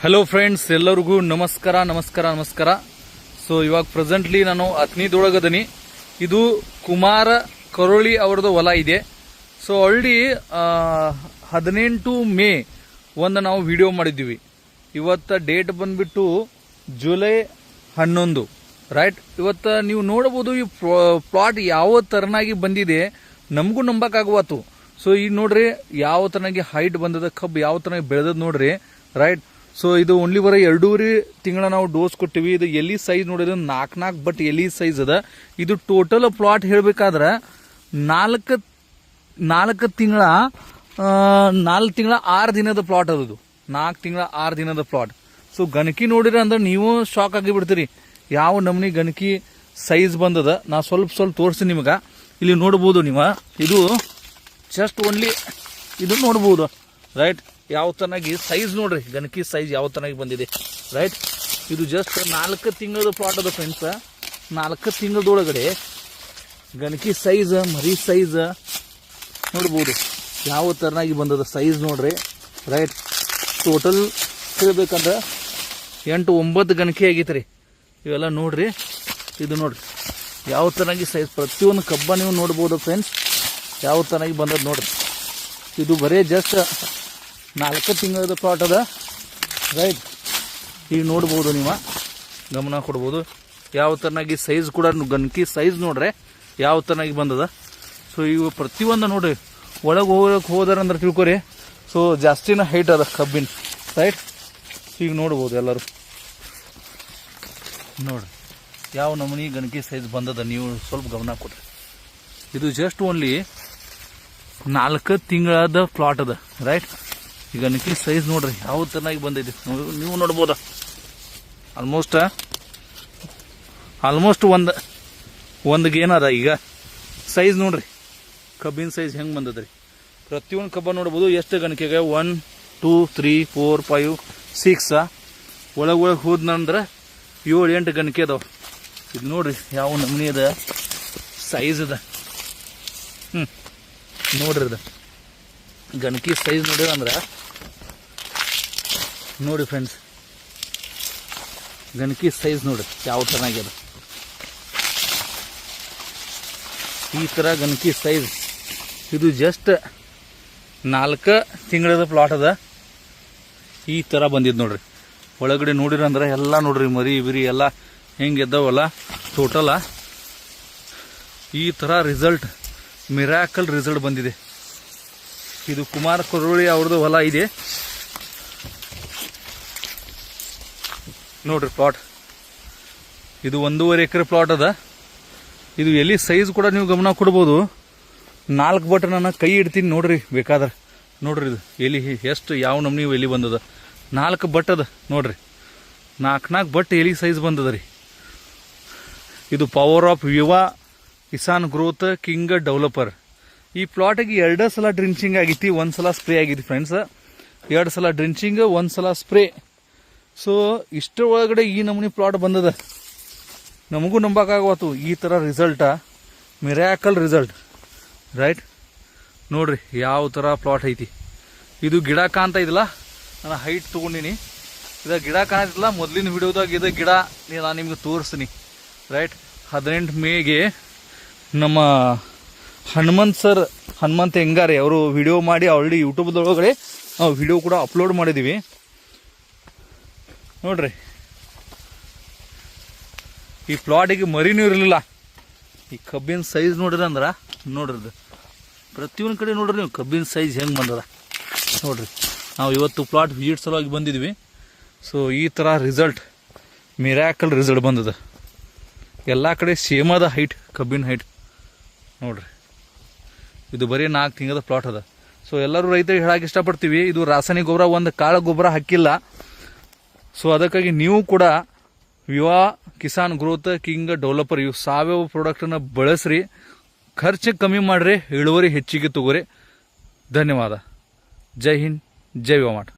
Hello friends, ಎಲ್ಲರಿಗೂ ನಮಸ್ಕಾರ. So ಇವಾಗ ಪ್ರೆಸೆಂಟ್ಲಿ ನಾನು ಅತ್ನಿದೊಳಗದನಿ. ಇದು ಕುಮಾರ ಕರೋಳಿ ಅವರದು ಹೊಲ ಇದೆ. ಸೊ ಆಲ್ರೆಡಿ 18 ಮೇ ಒಂದು ನಾವು ವಿಡಿಯೋ ಮಾಡಿದ್ದೀವಿ. ಇವತ್ತ ಡೇಟ್ ಬಂದ್ಬಿಟ್ಟು ಜುಲೈ 11, ರೈಟ್. ಇವತ್ತ ನೀವು ನೋಡಬಹುದು ಈ ಪ್ಲಾಟ್ ಯಾವ ತರನಾಗಿ ಬಂದಿದೆ, ನಮಗೂ ನಂಬಕ್ಕಾಗವತ್ತು. ಸೊ ಈಗ ನೋಡ್ರಿ ಯಾವ ತರನಾಗಿ ಹೈಟ್ ಬಂದದ, ಕಬ್ಬು ಯಾವ ತರನಾಗಿ ಬೆಳೆದದ್ ನೋಡ್ರಿ, ರೈಟ್. ಸೊ ಇದು ಓನ್ಲಿ ಬರೀ 2.5 ತಿಂಗಳ ನಾವು ಡೋಸ್ ಕೊಟ್ಟಿವಿ. ಇದು ಎಲ್ಲಿ ಸೈಜ್ ನೋಡಿದ್ರೆ 4 ಬಟ್ ಎಲ್ಲಿ ಸೈಜ್ ಅದ. ಇದು ಟೋಟಲ್ ಪ್ಲಾಟ್ ಹೇಳ್ಬೇಕಾದ್ರೆ 4 ತಿಂಗಳ 6 ದಿನದ ಪ್ಲಾಟ್ ಅದದು. 4 ತಿಂಗಳ 6 ದಿನದ ಪ್ಲಾಟ್. ಸೊ ಗಣಕಿ ನೋಡಿದ್ರೆ ಅಂದ್ರೆ ನೀವು ಶಾಕ್ ಆಗಿ ಬಿಡ್ತೀರಿ, ಯಾವ ನಮ್ನಿ ಗಣಕಿ ಸೈಜ್ ಬಂದದ. ನಾ ಸ್ವಲ್ಪ ತೋರಿಸ್ತೀನಿ ನಿಮಗ. ಇಲ್ಲಿ ನೋಡಬಹುದು ನೀವು, ಇದು ಜಸ್ಟ್ ಓನ್ಲಿ ಇದು ನೋಡಬಹುದು, ರೈಟ್. ಯಾವ ತನಾಗಿ ಸೈಜ್ ನೋಡ್ರಿ, ಗಣಕಿ ಸೈಜ್ ಯಾವ ತನಾಗಿ ಬಂದಿದೆ, ರೈಟ್. ಇದು ಜಸ್ಟ್ 4 ತಿಂಗಳದ ಪ್ಲಾಟ್ ಅದ ಫ್ರೆಂಡ್ಸ್. 4 ತಿಂಗಳದೊಳಗಡೆ ಗಣಕಿ ಸೈಜ್, ಮರಿ ಸೈಜ್ ನೋಡ್ಬೋದು ಯಾವ ತರನಾಗಿ ಬಂದದ ಸೈಜ್ ನೋಡ್ರಿ, ರೈಟ್. ಟೋಟಲ್ ಹೇಳ್ಬೇಕಂದ್ರೆ 8-9 ಗಣಕಿ ಆಗೈತ್ರಿ. ಇವೆಲ್ಲ ನೋಡ್ರಿ, ಇದು ನೋಡ್ರಿ ಯಾವ ತರನಾಗಿ ಸೈಜ್, ಪ್ರತಿಯೊಂದು ಕಬ್ಬ ನೀವು ನೋಡ್ಬೋದು ಫ್ರೆಂಡ್ಸ್, ಯಾವ ತರನಾಗಿ ಬಂದದ ನೋಡ್ರಿ. ಇದು ಬರೇ ಜಸ್ಟ್ 4 ತಿಂಗಳದ ಪ್ಲಾಟ್ ಅದ, ರೈಟ್. ಈಗ ನೋಡ್ಬೋದು, ನೀವು ಗಮನ ಕೊಡ್ಬೋದು ಯಾವ ತರನಾಗಿ ಸೈಜ್ ಕೂಡ, ಗಣಕಿ ಸೈಜ್ ನೋಡ್ರೆ ಯಾವ ತರನಾಗಿ ಬಂದದ. ಸೊ ಇವು ಪ್ರತಿಯೊಂದು ನೋಡ್ರಿ, ಒಳಗೆ ಹೋದಾರಂದ್ರೆ ತಿಳ್ಕೊರಿ. ಸೊ ಜಾಸ್ತಿನ ಹೈಟ್ ಅದ ಕಬ್ಬಿನ, ರೈಟ್. ಈಗ ನೋಡ್ಬೋದು ಎಲ್ಲರೂ ನೋಡ್ರಿ ಯಾವ ನಮೂನಿ ಗಣಕಿ ಸೈಜ್ ಬಂದದ, ನೀವು ಸ್ವಲ್ಪ ಗಮನ ಕೊಡ್ರಿ. ಇದು ಜಸ್ಟ್ ಓನ್ಲಿ 4 ತಿಂಗಳದ ಪ್ಲಾಟ್ ಅದ, ರೈಟ್. ಈಗ ಗಣಕಿ ಸೈಜ್ ನೋಡ್ರಿ ಯಾವ ತರನಾಗಿ ಬಂದಿದೆ, ನೀವು ನೋಡ್ಬೋದ. ಆಲ್ಮೋಸ್ಟ್ ಒಂದು ಏನದ. ಈಗ ಸೈಜ್ ನೋಡ್ರಿ, ಕಬ್ಬಿನ ಸೈಜ್ ಹೆಂಗ್ ಬಂದದ್ರಿ. ಪ್ರತಿಯೊಂದು ಕಬ್ಬ ನೋಡ್ಬೋದು. ಎಷ್ಟು ಗಣಕೆಗೆ 1 2 3 4 5 6 ಒಳಗೆ ಹೋದ್ನಂದ್ರೆ 7-8 ಗಣಕೆ ಅದಾವ. ಇದು ನೋಡ್ರಿ ಯಾವ ನಮೂನಿ ಅದ, ಸೈಜ್ ಅದ. ನೋಡ್ರಿ ಅದ ಗಣಕಿ ಸೈಜ್ ನೋಡಿರ ಅಂದ್ರೆ ನೋಡಿ ಫ್ರೆಂಡ್ಸ್, ಗಣಕಿ ಸೈಜ್ ನೋಡ್ರಿ ಯಾವ ಚೆನ್ನಾಗ್ಯದ. ಈ ತರ ಗಣಕಿ ಸೈಜ್. ಇದು ಜಸ್ಟ್ 4 ತಿಂಗಳದ ಪ್ಲಾಟ್ ಅದ. ಈ ತರ ಬಂದಿದ್ ನೋಡ್ರಿ. ಒಳಗಡೆ ನೋಡಿರಂದ್ರೆ ಎಲ್ಲ ನೋಡ್ರಿ, ಮರಿ ಬಿರಿ ಎಲ್ಲ ಹೆಂಗೆ ಎದ್ದಾವಲ್ಲ ಟೋಟಲ. ಈ ತರ ರಿಸಲ್ಟ್, ಮಿರಾಕಲ್ ರಿಸಲ್ಟ್ ಬಂದಿದೆ. ಇದು ಕುಮಾರ ಕರೋಳಿ ಅವ್ರದ್ದು ಹೊಲ ಇದೆ ನೋಡ್ರಿ ಪ್ಲಾಟ್. ಇದು 1.5 ಎಕರೆ ಪ್ಲಾಟ್ ಅದ. ಇದು ಎಲ್ಲಿ ಸೈಜ್ ಕೂಡ ನೀವು ಗಮನ ಕೊಡ್ಬೋದು. 4 ಬಟ್ ನಾನು ಕೈ ಇಡ್ತೀನಿ ನೋಡ್ರಿ ಬೇಕಾದ್ರೆ. ನೋಡ್ರಿ ಇದು ಎಲ್ಲಿ ಎಷ್ಟು ಯಾವ ನಮ್ನಿ ಎಲ್ಲಿ ಬಂದದ. 4 ಬಟ್ ಅದ ನೋಡ್ರಿ, 4 ಬಟ್ ಎಲ್ಲಿ ಸೈಜ್ ಬಂದದ ರೀ. ಇದು power of Viva Kisan growth king developer. ಈ ಪ್ಲಾಟಿಗೆ 2 ಸಲ ಡ್ರಿಂಚಿಂಗ್ ಆಗಿತ್ತು, 1 ಸಲ ಸ್ಪ್ರೇ ಆಗಿತ್ತು ಫ್ರೆಂಡ್ಸ್. 2 ಸಲ ಡ್ರಿಂಚಿಂಗ್, 1 ಸಲ ಸ್ಪ್ರೇ. ಸೊ ಇಷ್ಟರ ಒಳಗಡೆ ಈ ನಮೂನಿ ಪ್ಲಾಟ್ ಬಂದದ. ನಮಗೂ ನಂಬಕ್ಕಾಗವತ್ತು ಈ ಥರ ರಿಸಲ್ಟ, ಮಿರಾಕಲ್ ರಿಸಲ್ಟ್, ರೈಟ್. ನೋಡ್ರಿ ಯಾವ ಥರ ಪ್ಲಾಟ್ ಐತಿ. ಇದು ಗಿಡ ಕಾಣ್ತಾ ಇದಿಲ್ಲ, ನಾನು ಹೈಟ್ ತೊಗೊಂಡಿನಿ. ಇದು ಗಿಡ ಕಾಣ್ತಿಲ್ಲ, ಮೊದಲಿನ ವಿಡಿಯೋದಾಗ ಇದು ಗಿಡ ನಾನು ನಿಮ್ಗೆ ತೋರಿಸ್ತೀನಿ, ರೈಟ್. 18 ಮೇಗೆ ನಮ್ಮ ಹನುಮಂತ್ ಹೆಂಗಾರೆ ಅವರು ವಿಡಿಯೋ ಮಾಡಿ ಆಲ್ರೆಡಿ ಯೂಟ್ಯೂಬ್ದೊಳಗಡೆ ನಾವು ವಿಡಿಯೋ ಕೂಡ ಅಪ್ಲೋಡ್ ಮಾಡಿದ್ದೀವಿ ನೋಡ್ರಿ. ಈ ಪ್ಲಾಟಿಗೆ ಮರಿನೂ ಇರಲಿಲ್ಲ. ಈ ಕಬ್ಬಿನ ಸೈಜ್ ನೋಡಿದ್ರೆ ನೋಡ್ರಿ, ಪ್ರತಿಯೊಂದು ಕಡೆ ನೋಡ್ರಿ ನೀವು ಕಬ್ಬಿನ ಸೈಜ್ ಹೆಂಗೆ ಬಂದದ ನೋಡ್ರಿ. ನಾವು ಇವತ್ತು ಪ್ಲಾಟ್ ವಿಸಿಟ್ ಸಲುವಾಗಿ ಬಂದಿದ್ವಿ. ಸೊ ಈ ಥರ ರಿಸಲ್ಟ್, ಮಿರಾಕಲ್ ರಿಸಲ್ಟ್ ಬಂದದ. ಎಲ್ಲ ಕಡೆ ಸೇಮ್ ಅದ ಹೈಟ್, ಕಬ್ಬಿನ ಹೈಟ್ ನೋಡ್ರಿ. ಇದು ಬರೀ 4 ತಿಂಗಳದ ಪ್ಲಾಟ್ ಅದ. ಸೊ ಎಲ್ಲರೂ ರೈತರಿಗೆ ಹೇಳಕ್ಕೆ ಇಷ್ಟಪಡ್ತೀವಿ, ಇದು ರಾಸಾಯನಿಕ ಗೊಬ್ಬರ, ಒಂದು ಕಾಳು ಗೊಬ್ಬರ ಹಾಕಿಲ್ಲ. ಸೊ ಅದಕ್ಕಾಗಿ ನೀವು ಕೂಡ ವಿವಾ ಕಿಸಾನ್ ಗ್ರೋತ್ ಕಿಂಗ್ ಡೆವಲಪರ್ ಇವು ಸಾವಯವ ಪ್ರಾಡಕ್ಟನ್ನು ಬಳಸ್ರಿ. ಖರ್ಚು ಕಮ್ಮಿ ಮಾಡ್ರಿ, ಇಳುವರಿ ಹೆಚ್ಚಿಗೆ ತಗೋರಿ. ಧನ್ಯವಾದ. ಜೈ ಹಿಂದ್, ಜೈ ವಿವಾ ಮಾರ್ಟ್.